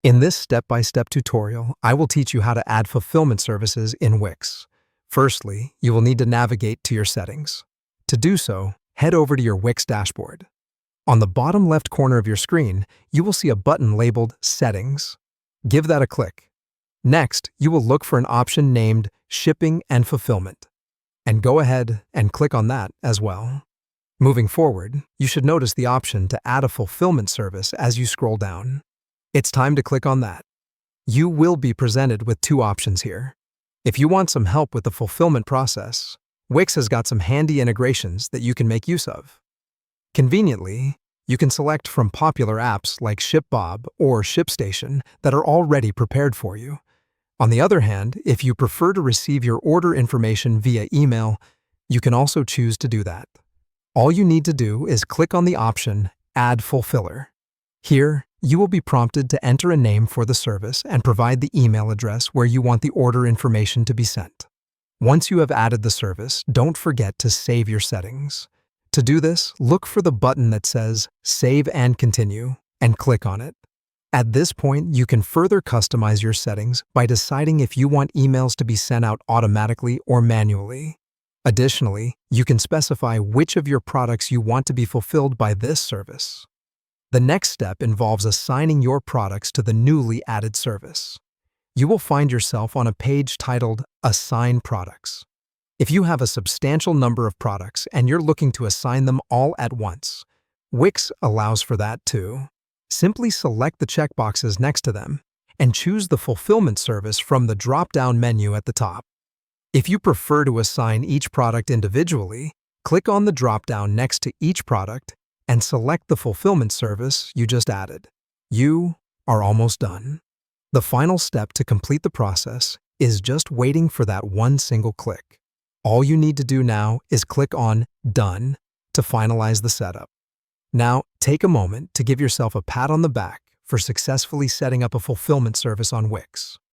In this step-by-step tutorial, I will teach you how to add fulfillment services in Wix. Firstly, you will need to navigate to your settings. To do so, head over to your Wix dashboard. On the bottom left corner of your screen, you will see a button labeled Settings. Give that a click. Next, you will look for an option named Shipping and Fulfillment. And go ahead and click on that as well. Moving forward, you should notice the option to add a fulfillment service as you scroll down. It's time to click on that. You will be presented with two options here. If you want some help with the fulfillment process, Wix has got some handy integrations that you can make use of. Conveniently, you can select from popular apps like ShipBob or ShipStation that are already prepared for you. On the other hand, if you prefer to receive your order information via email, you can also choose to do that. All you need to do is click on the option Add Fulfiller. Here, you will be prompted to enter a name for the service and provide the email address where you want the order information to be sent. Once you have added the service, don't forget to save your settings. To do this, look for the button that says Save and Continue and click on it. At this point, you can further customize your settings by deciding if you want emails to be sent out automatically or manually. Additionally, you can specify which of your products you want to be fulfilled by this service. The next step involves assigning your products to the newly added service. You will find yourself on a page titled Assign Products. If you have a substantial number of products and you're looking to assign them all at once, Wix allows for that too. Simply select the checkboxes next to them and choose the fulfillment service from the drop-down menu at the top. If you prefer to assign each product individually, click on the drop-down next to each product and select the fulfillment service you just added. You are almost done. The final step to complete the process is just waiting for that one single click. All you need to do now is click on Done to finalize the setup. Now, take a moment to give yourself a pat on the back for successfully setting up a fulfillment service on Wix.